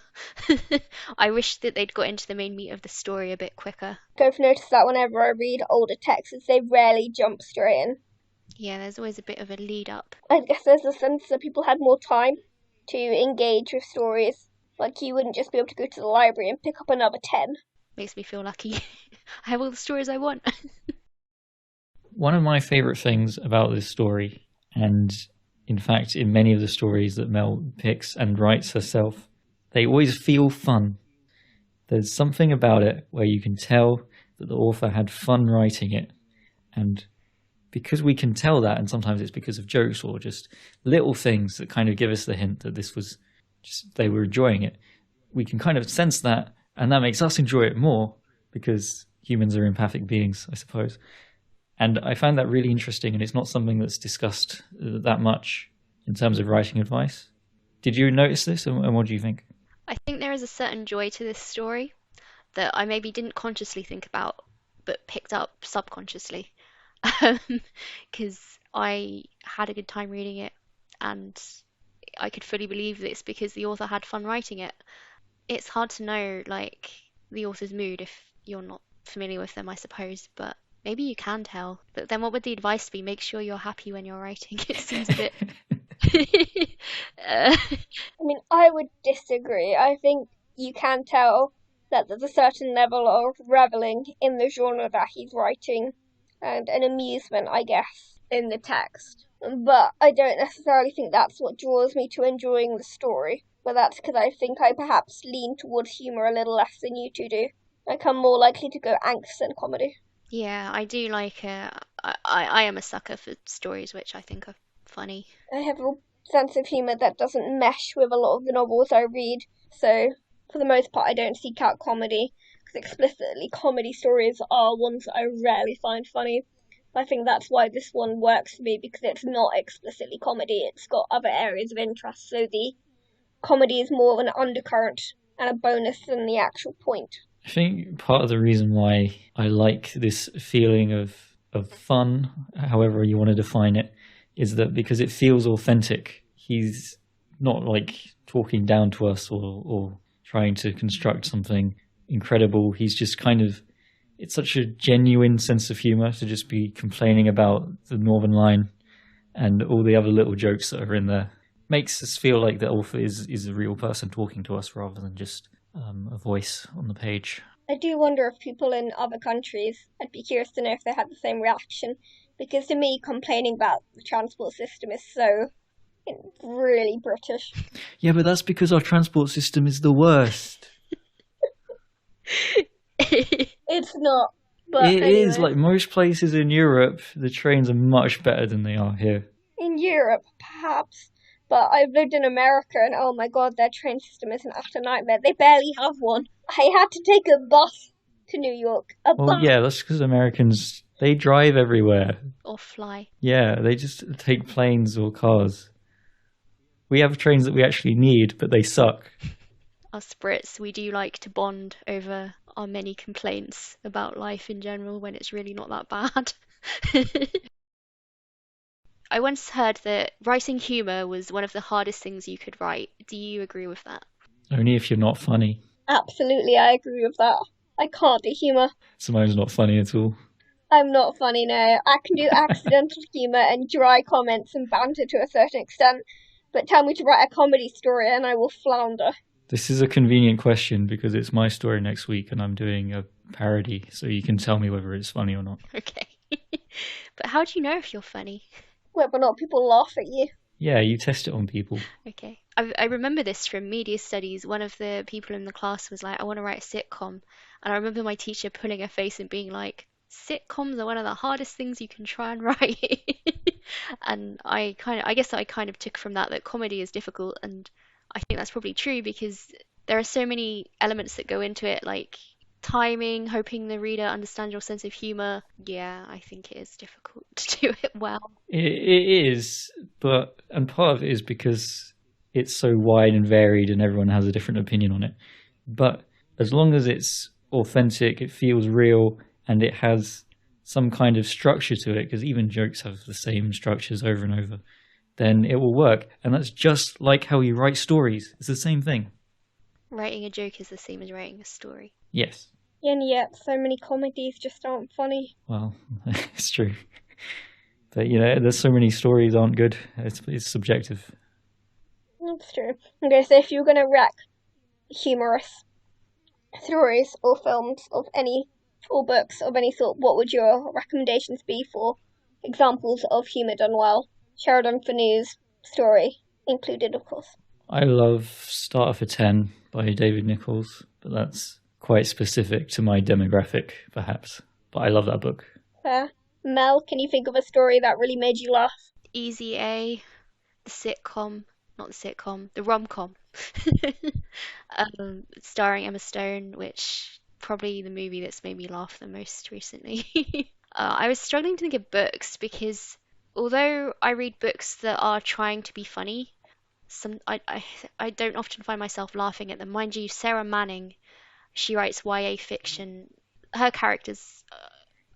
I wish that they'd got into the main meat of the story a bit quicker. I've noticed that whenever I read older texts, they rarely jump straight in. Yeah, there's always a bit of a lead up. I guess there's a sense that people had more time to engage with stories. Like, you wouldn't just be able to go to the library and pick up another 10. Makes me feel lucky. I have all the stories I want. One of my favourite things about this story, and in fact in many of the stories that Mel picks and writes herself, they always feel fun. There's something about it where you can tell that the author had fun writing it, and because we can tell that, and sometimes it's because of jokes or just little things that kind of give us the hint that this was just, they were enjoying it, we can kind of sense that, and that makes us enjoy it more because humans are empathic beings, I suppose. And I found that really interesting, and it's not something that's discussed that much in terms of writing advice. Did you notice this, and what do you think? I think there is a certain joy to this story that I maybe didn't consciously think about, but picked up subconsciously. because I had a good time reading it, and I could fully believe this because the author had fun writing it. It's hard to know, like, the author's mood if you're not familiar with them, I suppose, but maybe you can tell. But then what would the advice be? Make sure you're happy when you're writing. It seems a bit. uh, I mean, I would disagree. I think you can tell that there's a certain level of reveling in the genre that he's writing and an amusement, I guess, in the text. But I don't necessarily think that's what draws me to enjoying the story. But that's because I think I perhaps lean towards humour a little less than you two do. Like, I'm more likely to go angst than comedy. yeah, I do like. I am a sucker for stories which I think are funny. I have a sense of humour that doesn't mesh with a lot of the novels I read, so for the most part I don't seek out comedy, because explicitly comedy stories are ones that I rarely find funny. I think that's why this one works for me, because it's not explicitly comedy, it's got other areas of interest, so the comedy is more of an undercurrent and a bonus than the actual point. I think part of the reason why I like this feeling of fun, however you want to define it, is that because it feels authentic. He's not like talking down to us or trying to construct something incredible. He's just kind of, it's such a genuine sense of humor to just be complaining about the Northern Line and all the other little jokes that are in there. Makes us feel like the author is a real person talking to us rather than just a voice on the page. I do wonder if people in other countries, I'd be curious to know if they had the same reaction, because to me complaining about the transport system is so really British. Yeah, but that's because our transport system is the worst. It's not. But It anyway. is, like most places in Europe, the trains are much better than they are here. In Europe, perhaps. But I've lived in America and oh my god, their train system is an utter nightmare. They barely have one. I had to take a bus to New York. A Well, bus. yeah, that's because Americans, they drive everywhere. Or fly. Yeah, they just take planes or cars. We have trains that we actually need, but they suck. Us Brits, we do like to bond over our many complaints about life in general when it's really not that bad. I once heard that writing humour was one of the hardest things you could write. Do you agree with that? Only if you're not funny. Absolutely, I agree with that. I can't do humour. Simone's not funny at all. I'm not funny now. I can do accidental humour and dry comments and banter to a certain extent, but tell me to write a comedy story and I will flounder. This is a convenient question because it's my story next week and I'm doing a parody, so you can tell me whether it's funny or not. Okay. But how do you know if you're funny? Whether or not people laugh at you. Yeah, you test it on people. Okay. I remember this from media studies. One of the people in the class was like, I want to write a sitcom. And I remember my teacher pulling her face and being like, sitcoms are one of the hardest things you can try and write. And I guess I kind of took from that comedy is difficult. And I think that's probably true because there are so many elements that go into it, like timing, hoping the reader understands your sense of humor. Yeah, I think it is difficult to do it well. It is, and part of it is because it's so wide and varied and everyone has a different opinion on it. But as long as it's authentic, it feels real, and it has some kind of structure to it, because even jokes have the same structures over and over, then it will work. And that's just like how you write stories. It's the same thing. Writing a joke is the same as writing a story. Yes. And yet, so many comedies just aren't funny. Well, it's true. But, there's so many stories aren't good. It's subjective. That's true. Okay, so if you were going to rank humorous stories or films of any, or books of any sort, what would your recommendations be for examples of humour done well? Sheridan Fanu's story included, of course. I love Starter for 10 by David Nichols, but that's quite specific to my demographic, perhaps. But I love that book. Fair. Mel, can you think of a story that really made you laugh? Easy A, the rom-com, starring Emma Stone, which probably the movie that's made me laugh the most recently. I was struggling to think of books because although I read books that are trying to be funny, I don't often find myself laughing at them. Mind you, Sarah Manning, she writes YA fiction. Her characters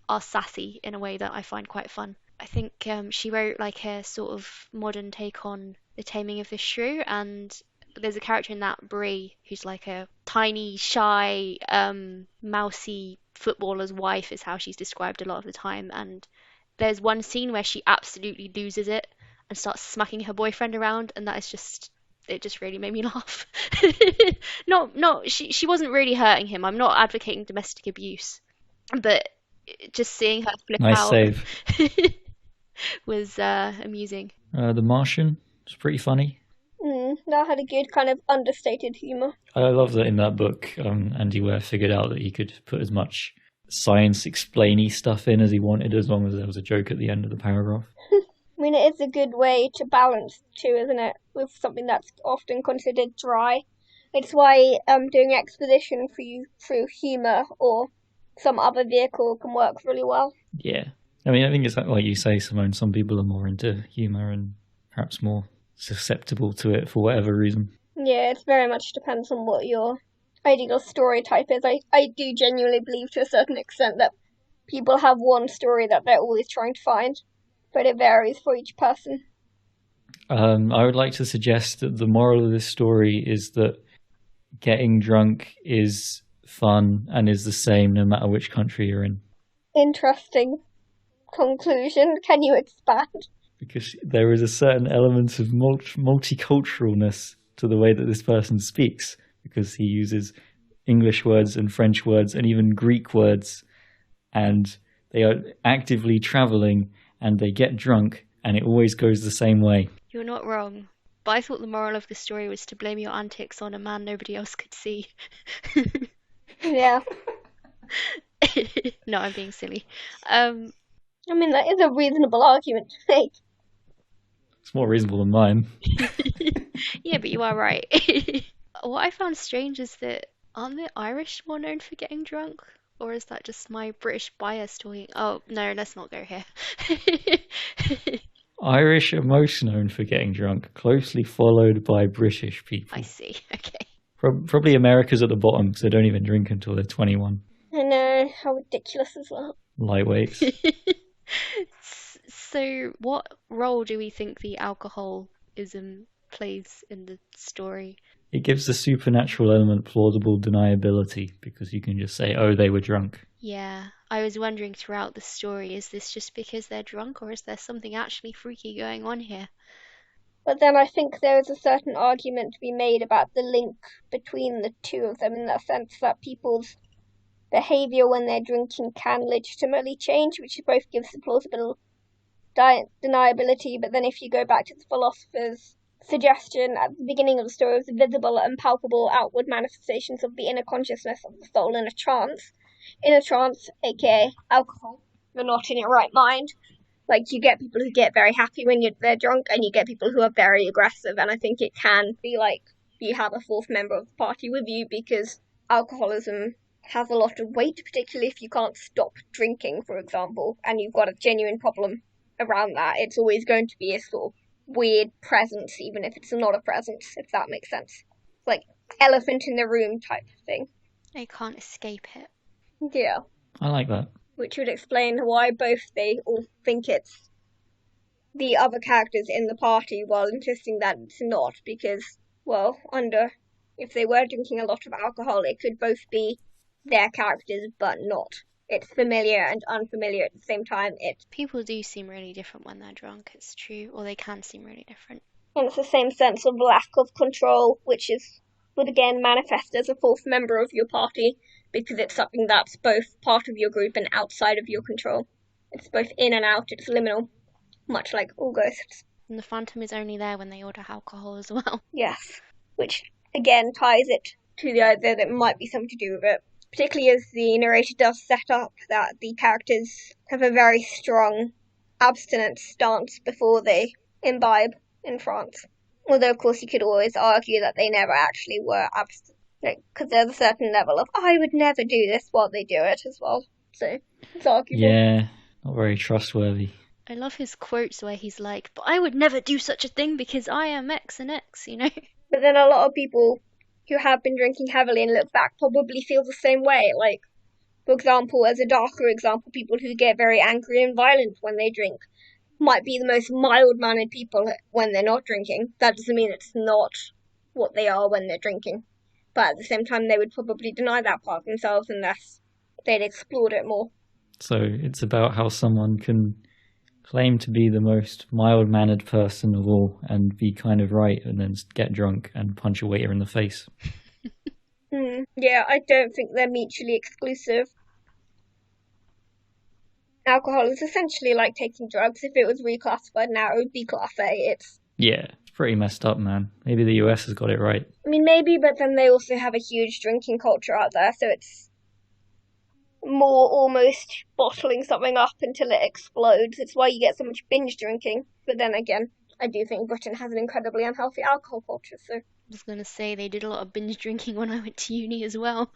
are sassy in a way that I find quite fun. I think she wrote like a sort of modern take on The Taming of the Shrew, and there's a character in that, Brie, who's like a tiny, shy, mousy footballer's wife, is how she's described a lot of the time. And there's one scene where she absolutely loses it and starts smacking her boyfriend around, and that is just, it just really made me laugh. Not she wasn't really hurting him. I'm not advocating domestic abuse, but just seeing her flip Nice out save. was amusing. The Martian was pretty funny. That had a good kind of understated humour. I love that in that book, Andy Ware figured out that he could put as much science explainy stuff in as he wanted, as long as there was a joke at the end of the paragraph. I mean, it is a good way to balance too, isn't it, with something that's often considered dry. It's why doing exposition for you through humour or some other vehicle can work really well. Yeah. I mean, I think it's like you say, Simone, some people are more into humour and perhaps more susceptible to it for whatever reason. Yeah, it very much depends on what your ideal story type is. I do genuinely believe to a certain extent that people have one story that they're always trying to find, but it varies for each person. I would like to suggest that the moral of this story is that getting drunk is fun and is the same no matter which country you're in. Interesting conclusion. Can you expand? Because there is a certain element of multiculturalness to the way that this person speaks, because he uses English words and French words and even Greek words, and they are actively traveling and they get drunk and it always goes the same way. You're not wrong, but I thought the moral of the story was to blame your antics on a man nobody else could see. Yeah. No, I'm being silly. I mean, that is a reasonable argument to make. It's more reasonable than mine. Yeah, but you are right. What I found strange is that, aren't the Irish more known for getting drunk? Or is that just my British bias talking? Oh, no, let's not go here. Irish are most known for getting drunk, closely followed by British people. I see, okay. Probably America's at the bottom, because they don't even drink until they're 21. I know, how ridiculous is that? Lightweights. So, what role do we think the alcoholism plays in the story? It gives the supernatural element plausible deniability, because you can just say, oh, they were drunk. Yeah, I was wondering throughout the story, is this just because they're drunk, or is there something actually freaky going on here? But then I think there is a certain argument to be made about the link between the two of them, in the sense that people's behaviour when they're drinking can legitimately change, which both gives the plausible deniability. But then if you go back to the philosopher's suggestion at the beginning of the story of the visible and palpable outward manifestations of the inner consciousness of the soul in a trance, aka alcohol, you're not in your right mind. Like, you get people who get very happy when they're drunk, and you get people who are very aggressive, and I think it can be like you have a fourth member of the party with you, because alcoholism has a lot of weight, particularly if you can't stop drinking, for example, and you've got a genuine problem around that. It's always going to be a sort of weird presence, even if it's not a presence, if that makes sense. Like, elephant in the room type of thing. I can't escape it. Yeah. I like that. Which would explain why both they all think it's the other characters in the party, while insisting that it's not, because, well, if they were drinking a lot of alcohol, it could both be their characters, but not. It's familiar and unfamiliar at the same time. People do seem really different when they're drunk, it's true, or they can seem really different. And it's the same sense of lack of control, which would again manifest as a fourth member of your party, because it's something that's both part of your group and outside of your control. It's both in and out, it's liminal, much like all ghosts. And the phantom is only there when they order alcohol as well. Yes, which again ties it to the idea that it might be something to do with it. Particularly as the narrator does set up that the characters have a very strong abstinence stance before they imbibe in France. Although, of course, you could always argue that they never actually were abstinent. Because there's a certain level of, I would never do this while they do it as well. So, it's arguable. Yeah, not very trustworthy. I love his quotes where he's like, but I would never do such a thing because I am X and X, you know? But then a lot of people who have been drinking heavily and look back probably feel the same way. Like, For example, as a darker example, people who get very angry and violent when they drink might be the most mild-mannered people when they're not drinking. That doesn't mean it's not what they are when they're drinking. But at the same time, they would probably deny that part of themselves unless they'd explored it more. So it's about how someone can claim to be the most mild-mannered person of all and be kind of right and then get drunk and punch a waiter in the face. Yeah, I don't think they're mutually exclusive. Alcohol is essentially like taking drugs. If it was reclassified now, it would be Class A. It's pretty messed up, man. Maybe the US has got it right. I mean, maybe, but then they also have a huge drinking culture out there, so it's more almost bottling something up until it explodes. It's why you get so much binge drinking. But then again, I do think Britain has an incredibly unhealthy alcohol culture, so... I was going to say they did a lot of binge drinking when I went to uni as well.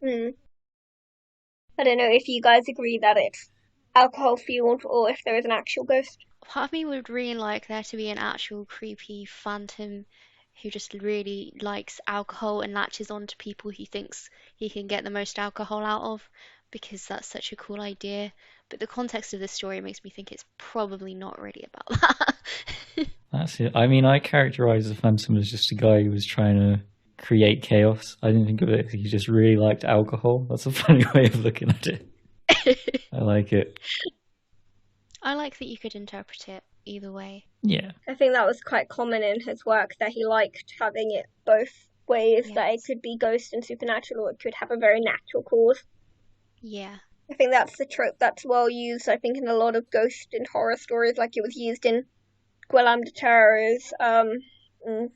I don't know if you guys agree that it's alcohol fueled or if there is an actual ghost. Part of me would really like there to be an actual creepy phantom who just really likes alcohol and latches on to people he thinks he can get the most alcohol out of, because that's such a cool idea. But the context of this story makes me think it's probably not really about that. That's it. I mean, I characterize the Phantom as just a guy who was trying to create chaos. I didn't think of it. He just really liked alcohol. That's a funny way of looking at it. I like it. I like that you could interpret it either way. Yeah. I think that was quite common in his work, that he liked having it both ways, Yes. that it could be ghost and supernatural, or it could have a very natural cause. Yeah. I think that's the trope that's well used, I think, in a lot of ghost and horror stories, like it was used in Guillaume de Terror's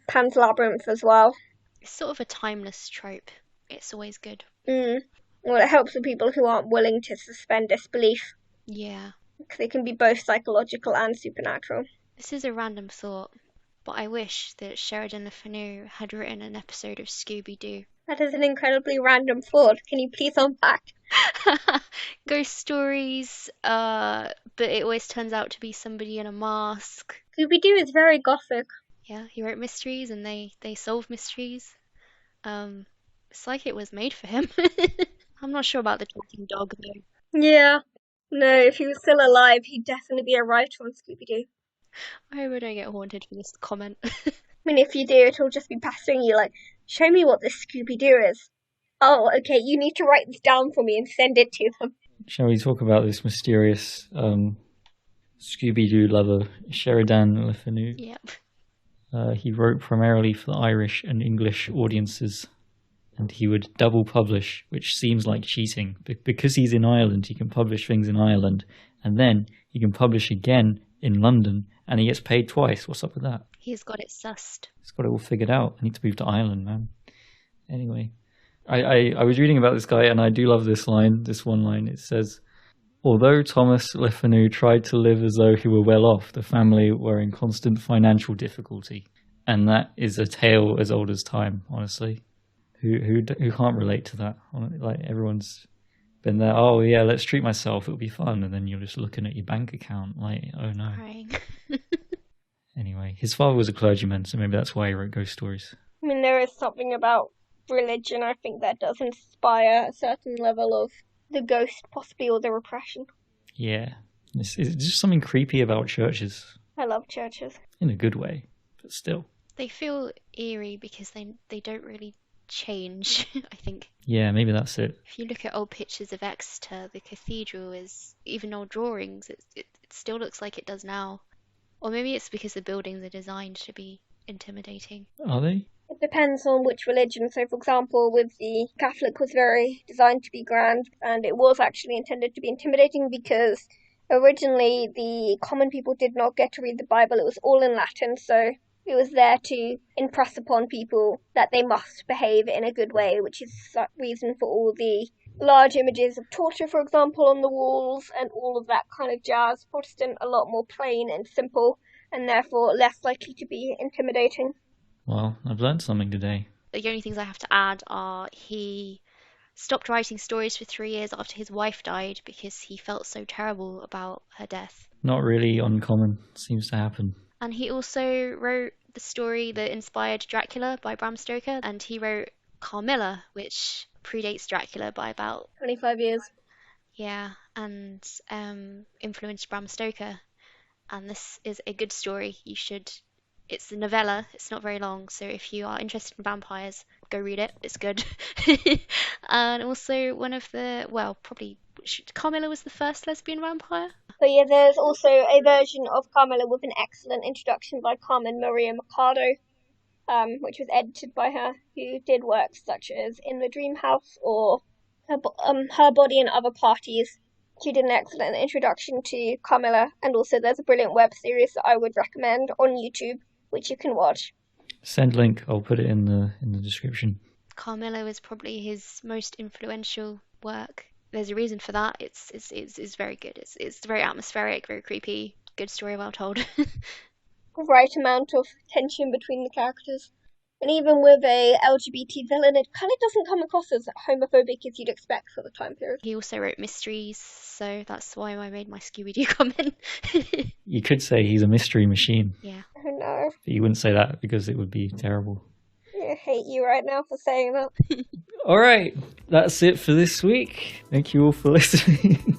Pan's Labyrinth as well. It's sort of a timeless trope. It's always good. Well, it helps with people who aren't willing to suspend disbelief, Yeah. because they can be both psychological and supernatural. This is a random thought, but I wish that Sheridan and Fanu had written an episode of Scooby-Doo. That is an incredibly random thought. Can you please unpack? Ghost stories, but it always turns out to be somebody in a mask. Scooby-Doo is very gothic. Yeah, he wrote mysteries and they solve mysteries. It's like it was made for him. I'm not sure about the talking dog though. Yeah. No, if he was still alive, he'd definitely be a writer on Scooby-Doo. I hope I don't get haunted for this comment. I mean, if you do, it'll just be pestering you like, show me what this Scooby-Doo is. Oh, okay, you need to write this down for me and send it to them. Shall we talk about this mysterious Scooby-Doo lover, Sheridan Le Fanu? Yep. He wrote primarily for the Irish and English audiences, and he would double publish, which seems like cheating. Because he's in Ireland, he can publish things in Ireland, and then he can publish again in London, and he gets paid twice. What's up with that? He's got it sussed. He's got it all figured out. I need to move to Ireland, man. Anyway, I was reading about this guy, and I do love this one line. It says, although Thomas Le Fanu tried to live as though he were well off, the family were in constant financial difficulty. And that is a tale as old as time, honestly. Who can't relate to that? Like, everyone's been there. Oh yeah, let's treat myself. It'll be fun. And then you're just looking at your bank account, like, oh no. Crying. Anyway, his father was a clergyman, so maybe that's why he wrote ghost stories. I mean, there is something about religion, I think, that does inspire a certain level of the ghost, possibly, or the repression. Yeah, it's just something creepy about churches. I love churches. In a good way, but still. They feel eerie because they don't really change, I think. Yeah, maybe that's it. If you look at old pictures of Exeter, the cathedral is, even old drawings, it still looks like it does now. Or maybe it's because the buildings are designed to be intimidating. Are they? It depends on which religion. So, for example, with the Catholic was very designed to be grand, and it was actually intended to be intimidating because originally the common people did not get to read the Bible. It was all in Latin, so it was there to impress upon people that they must behave in a good way, which is the reason for all the large images of torture, for example, on the walls, and all of that kind of jazz. Protestant, a lot more plain and simple, and therefore less likely to be intimidating. Well, I've learned something today. The only things I have to add are he stopped writing stories for 3 years after his wife died because he felt so terrible about her death. Not really uncommon. Seems to happen. And he also wrote the story that inspired Dracula by Bram Stoker, and he wrote Carmilla, which predates Dracula by about 25 years. yeah, and influenced Bram Stoker. And this is a good story. You should. It's a novella. It's not very long, so if you are interested in vampires, go read it. It's good. And also one of the probably Carmilla was the first lesbian vampire. But yeah, there's also a version of Carmilla with an excellent introduction by Carmen Maria Machado, which was edited by her, who did works such as In the Dream House or Her Body and Other Parties. She did an excellent introduction to Carmilla, and also there's a brilliant web series that I would recommend on YouTube, which you can watch. Send link. I'll put it in the description. Carmilla was probably his most influential work. There's a reason for that. It's very good. It's very atmospheric, very creepy. Good story, well told. Right amount of tension between the characters. And even with a LGBT villain, it kind of doesn't come across as homophobic as you'd expect for the time period. He also wrote mysteries, so that's why I made my Scooby-Doo comment. You could say he's a mystery machine. Yeah. Oh no. But you wouldn't say that because it would be terrible. I hate you right now for saying that. All right, that's it for this week. Thank you all for listening.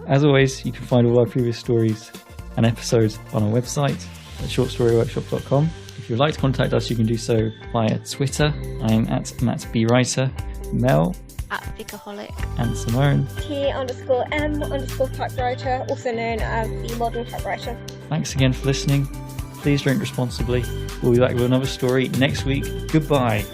As always, you can find all our previous stories and episodes on our website at shortstoryworkshop.com. If you'd like to contact us, you can do so via Twitter. I'm at MattBWriter, Mel At Vicaholic. and Simone. T_M_typewriter, also known as the modern typewriter. Thanks again for listening. Please drink responsibly. We'll be back with another story next week. Goodbye.